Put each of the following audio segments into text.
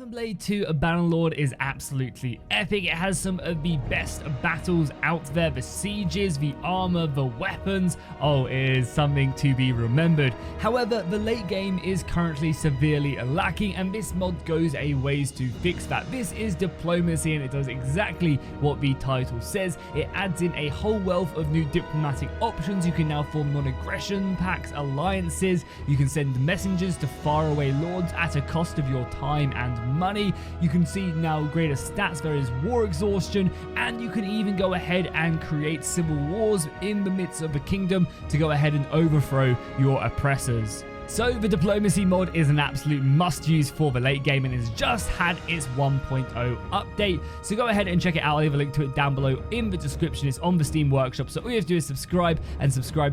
Gunblade 2 Bannerlord is absolutely epic. It has some of the best battles out there, the sieges, the armor, the weapons. Oh, it is something to be remembered. However, the late game is currently severely lacking, and this mod goes a ways to fix that. This is diplomacy, and it does exactly what the title says. It adds in a whole wealth of new diplomatic options. You can now form non-aggression pacts, alliances. You can send messengers to faraway lords at a cost of your time and money. You can see now greater stats, there is war exhaustion, and you can even go ahead and create civil wars in the midst of the kingdom to go ahead and overthrow your oppressors. So the diplomacy mod is an absolute must-use for the late game, and has just had its 1.0 update. So go ahead and check it out. I'll leave a link to it down below in the description. It's on the Steam Workshop, so all you have to do is subscribe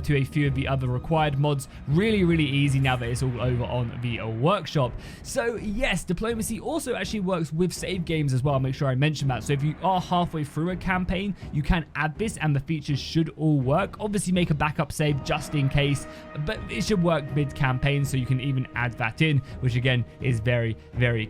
to a few of the other required mods. Really easy now that it's all over on the workshop. So yes, diplomacy also actually works with save games as well. I'll make sure I mention that. So if you are halfway through a campaign, you can add this, and the features should all work. Obviously, make a backup save just in case, but it should work mid-campaign. So you can even add that in, which again is very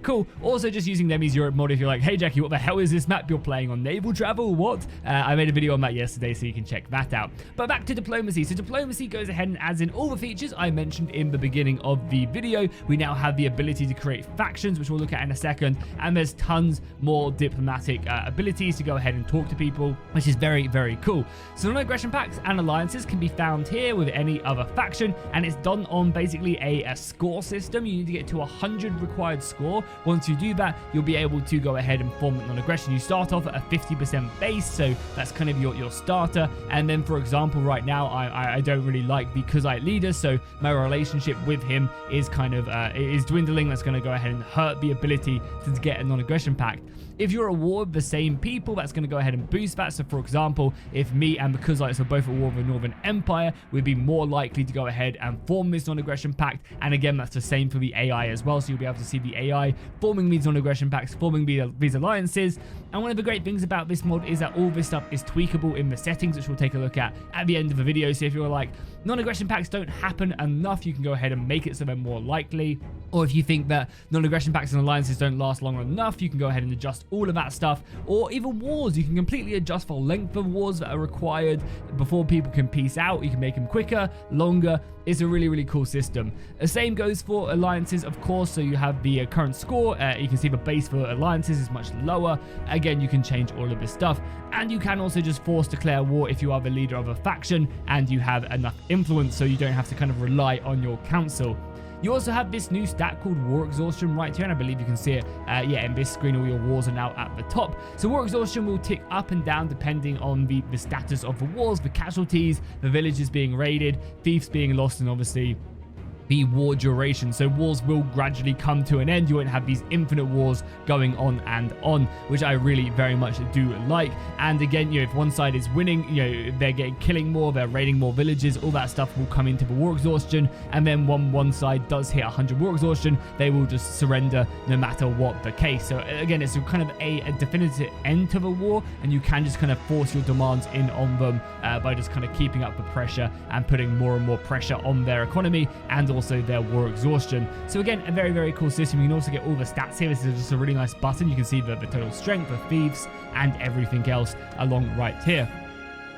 cool. Also, just using them as Europe mod if you're like, hey Jackie, what the hell is this map you're playing on? Naval travel? What? I made a video on that yesterday, so you can check that out. But back to diplomacy. So diplomacy goes ahead and adds in all the features I mentioned in the beginning of the video. We now have the ability to create factions, which we'll look at in a second, and there's tons more diplomatic abilities to go ahead and talk to people, which is very cool. So non-aggression pacts and alliances can be found here with any other faction, and it's done on basically a score system. You need to get to 100 required score. Once you do that, you'll be able to go ahead and form non-aggression. You start off at a 50% base, so that's kind of your starter. And then, for example, right now I don't really like the Kuzite leader, so my relationship with him is kind of is dwindling. That's going to go ahead and hurt the ability to get a non-aggression pact. If you're at war with the same people, that's going to go ahead and boost that. So for example, if me and the Kuzites are both at war with the Northern Empire, we'd be more likely to go ahead and form this non-aggression pact. And again, that's the same for the AI as well. So you'll be able to see the AI forming these non-aggression pacts, forming these alliances. And one of the great things about this mod is that all this stuff is tweakable in the settings, which we'll take a look at the end of the video. So if you're like, non-aggression pacts don't happen enough, you can go ahead and make it so they're more likely. Or if you think that non-aggression pacts and alliances don't last long enough, you can go ahead and adjust all of that stuff. Or even wars, you can completely adjust for length of wars that are required before people can peace out. You can make them quicker, longer. It's a really cool system. The same goes for alliances, of course. So you have the current score. You can see the base for alliances is much lower. Again, you can change all of this stuff, and you can also just force declare war if you are the leader of a faction and you have enough influence, so you don't have to kind of rely on your council. You also have this new stat called War Exhaustion right here, and I believe you can see it in this screen. All your wars are now at the top. So War Exhaustion will tick up and down depending on the status of the wars, the casualties, the villages being raided, thieves being lost, and obviously the war duration. So wars will gradually come to an end. You won't have these infinite wars going on and on, which I really very much do like. And again, if one side is winning, they're killing more, they're raiding more villages, all that stuff will come into the war exhaustion. And then when one side does hit 100 war exhaustion, they will just surrender no matter what the case. So again, it's kind of a definitive end to the war, and you can just kind of force your demands in on them by just kind of keeping up the pressure and putting more and more pressure on their economy and also their war exhaustion. So again, a very cool system. You can also get all the stats here. This is just a really nice button. You can see the total strength, the thieves, and everything else along right here.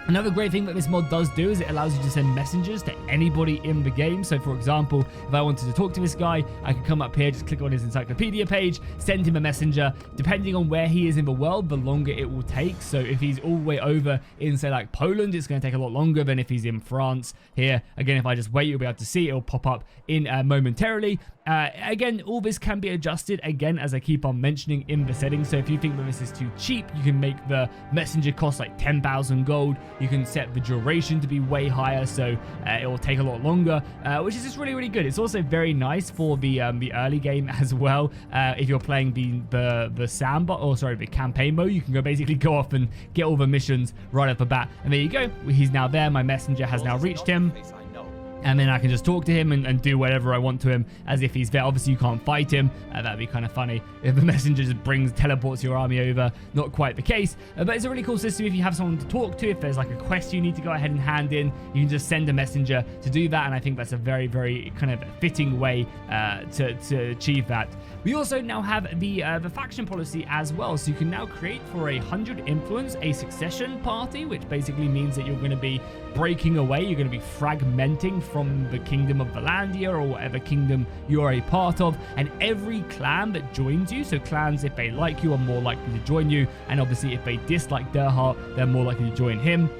Another great thing that this mod does do is it allows you to send messengers to anybody in the game. So for example, if I wanted to talk to this guy, I could come up here, just click on his encyclopedia page, send him a messenger. Depending on where he is in the world, the longer it will take. So if he's all the way over in, say, like Poland, it's going to take a lot longer than if he's in France here. Again, if I just wait, you'll be able to see it'll pop up in momentarily. Again, all this can be adjusted, again, as I keep on mentioning in the settings. So if you think that this is too cheap, you can make the messenger cost like 10,000 gold. You can set the duration to be way higher, so it will take a lot longer, which is just really good. It's also very nice for the early game as well. If you're playing the campaign mode, you can basically go off and get all the missions right off the bat. And there you go. He's now there. My messenger has now reached him. And then I can just talk to him and do whatever I want to him as if he's there. Obviously, you can't fight him. That'd be kind of funny if the messenger just teleports your army over. Not quite the case. But it's a really cool system if you have someone to talk to. If there's like a quest you need to go ahead and hand in, you can just send a messenger to do that. And I think that's a very, very kind of fitting way to achieve that. We also now have the faction policy as well. So you can now create for 100 influence a succession party, which basically means that you're going to be breaking away. You're going to be fragmenting from the kingdom of Valandia or whatever kingdom you're a part of, and every clan that joins you, so clans, if they like you, are more likely to join you, and obviously if they dislike Derhart, they're more likely to join him.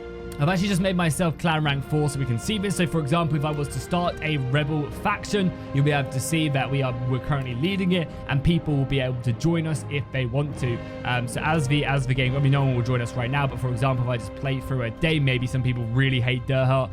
I've actually just made myself clan rank 4 so we can see this. So for example, if I was to start a rebel faction, you'll be able to see that we're currently leading it, and people will be able to join us if they want to. So as the game, I mean, no one will join us right now, but for example, if I just play through a day, maybe some people really hate Derhart.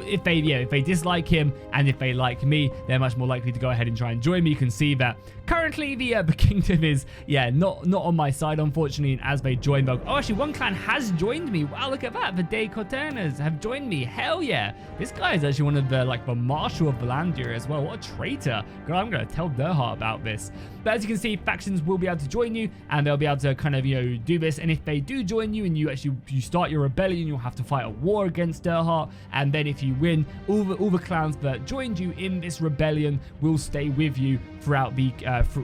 If they dislike him and if they like me, they're much more likely to go ahead and try and join me. You can see that currently the kingdom is not on my side, unfortunately. And as they join, oh, actually one clan has joined me. Wow, look at that. The Day Cortanas have joined me. Hell yeah. This guy is actually one of the marshal of Valandia as well. What a traitor. God, I'm going to tell Derhart about this. But as you can see, factions will be able to join you, and they'll be able to kind of, do this. And if they do join you and you start your rebellion, you'll have to fight a war against Derhart. And then if you win, all the clans that joined you in this rebellion will stay with you throughout the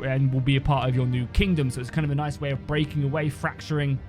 and will be a part of your new kingdom. So it's kind of a nice way of breaking away, fracturing,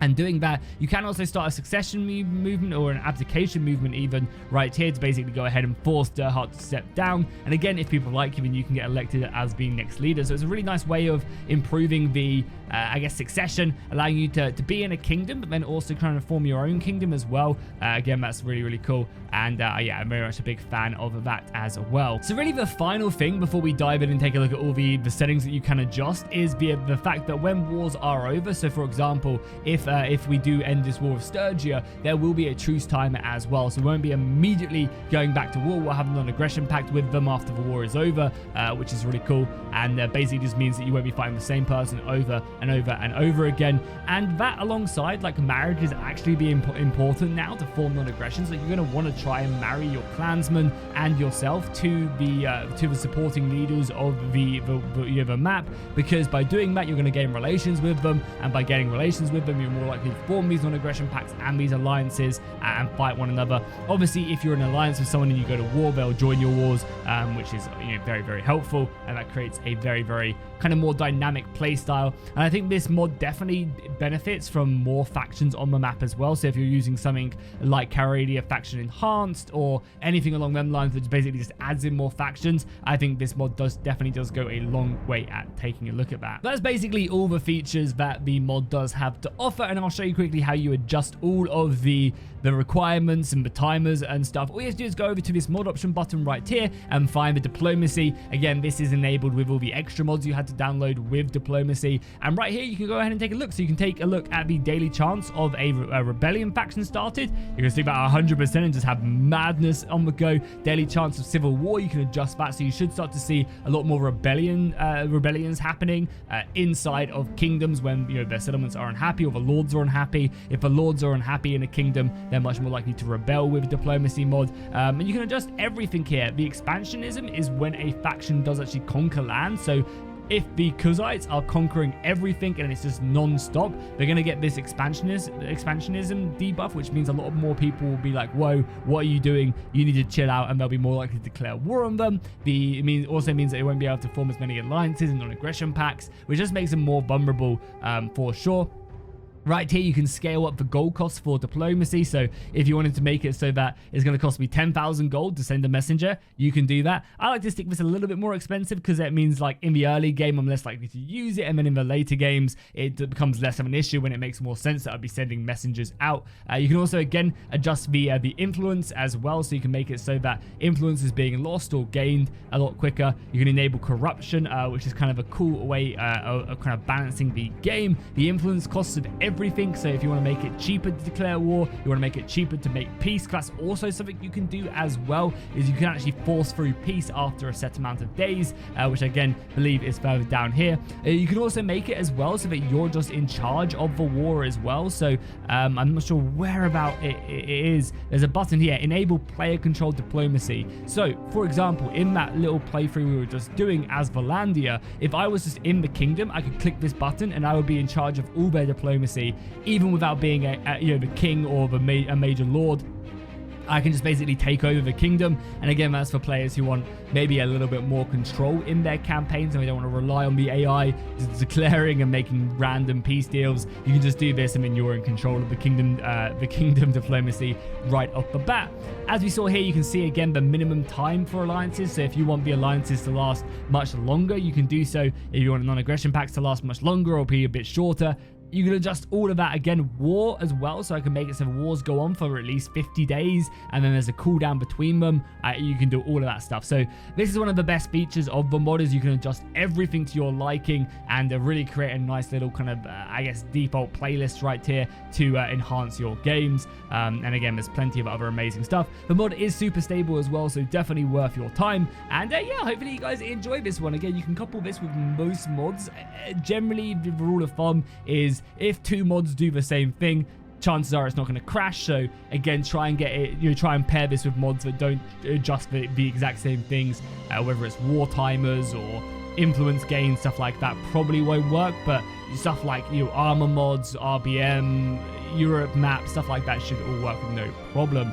and doing that. You can also start a succession movement or an abdication movement even right here to basically go ahead and force Derhart to step down. And again, if people like him, then you can get elected as being next leader. So it's a really nice way of improving the, I guess, succession, allowing you to be in a kingdom, but then also kind of form your own kingdom as well. Again, that's really, really cool. And yeah, I'm very much a big fan of that as well. So really the final thing before we dive in and take a look at all the settings that you can adjust is the fact that when wars are over, so for example, if we do end this war of Sturgia, there will be a truce time as well. So we won't be immediately going back to war. We'll have a non-aggression pact with them after the war is over, which is really cool. And basically just means that you won't be fighting the same person over and over and over again. And that alongside, like, marriage is actually being important now to form non-aggression. So you're going to want to try and marry your clansmen and yourself to the supporting leaders of the map, because by doing that, you're going to gain relations with them, and by getting relations with them, you're more likely to form these non-aggression pacts and these alliances and fight one another. Obviously, if you're in an alliance with someone and you go to war, they'll join your wars, which is very, very helpful, and that creates a very, very kind of more dynamic play style. And I think this mod definitely benefits from more factions on the map as well. So if you're using something like Caradia Faction Enhanced or anything along them lines that basically just adds in more factions, I think this mod definitely does go a long way at taking a look at that. That's basically all the features that the mod does have to offer, and I'll show you quickly how you adjust all of the requirements and the timers and stuff. All you have to do is go over to this mod option button right here and find the diplomacy. Again, this is enabled with all the extra mods you had to download with diplomacy, and right here you can go ahead and take a look. So you can take a look at the daily chance of a rebellion faction started. You can see about 100% and just have madness on the go. Daily chance of civil war, you can adjust that, so you should start to see a lot more rebellions happening inside of kingdoms when their settlements are unhappy or the lords are unhappy. If the lords are unhappy in a kingdom, they're much more likely to rebel with diplomacy mod, and you can adjust everything here. The expansionism is when a faction does actually conquer land. So if the Kuzites are conquering everything and it's just non-stop, they're going to get this expansionism debuff, which means a lot more people will be like, whoa, what are you doing? You need to chill out, and they'll be more likely to declare war on them. It also means that they won't be able to form as many alliances and non-aggression pacts, which just makes them more vulnerable for sure. Right here, you can scale up the gold cost for diplomacy. So if you wanted to make it so that it's going to cost me 10,000 gold to send a messenger, you can do that. I like to stick this a little bit more expensive because it means, like, in the early game, I'm less likely to use it. And then in the later games, it becomes less of an issue when it makes more sense that I'd be sending messengers out. You can also, again, adjust the influence as well. So you can make it so that influence is being lost or gained a lot quicker. You can enable corruption, which is kind of a cool way of kind of balancing the game. The influence costs of everything. So if you want to make it cheaper to declare war, you want to make it cheaper to make peace, that's also something you can do as well, is you can actually force through peace after a set amount of days, which again believe is further down here. You can also make it as well so that you're just in charge of the war as well. So I'm not sure where about it is. There's a button here, enable player controlled diplomacy. So for example, in that little playthrough we were just doing as Valandia, if I was just in the kingdom, I could click this button and I would be in charge of all their diplomacy, even without being the king or a major lord. I can just basically take over the kingdom. And again, that's for players who want maybe a little bit more control in their campaigns and they don't want to rely on the AI declaring and making random peace deals. You can just do this and then you're in control of the kingdom diplomacy right off the bat. As we saw here, you can see again the minimum time for alliances. So if you want the alliances to last much longer, you can do so. If you want non-aggression pacts to last much longer or be a bit shorter, you can adjust all of that. Again, war as well, so I can make it so wars go on for at least 50 days, and then there's a cooldown between them. You can do all of that stuff. So this is one of the best features of the mod, is you can adjust everything to your liking and really create a nice little kind of, I guess, default playlist right here to enhance your games. And again, there's plenty of other amazing stuff. The mod is super stable as well, so definitely worth your time. And yeah, hopefully you guys enjoy this one. Again, you can couple this with most mods. Generally, the rule of thumb is if 2 mods do the same thing, chances are it's not going to crash. So again, try and get it, try and pair this with mods that don't adjust the exact same things, whether it's war timers or influence gain, stuff like that probably won't work. But stuff like armor mods, RBM, Europe map, stuff like that should all work with no problem.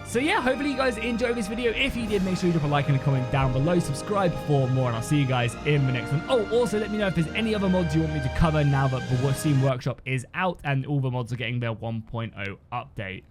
So yeah, hopefully you guys enjoyed this video. If you did, make sure you drop a like and a comment down below. Subscribe for more, and I'll see you guys in the next one. Oh, also let me know if there's any other mods you want me to cover now that the Steam Workshop is out and all the mods are getting their 1.0 update.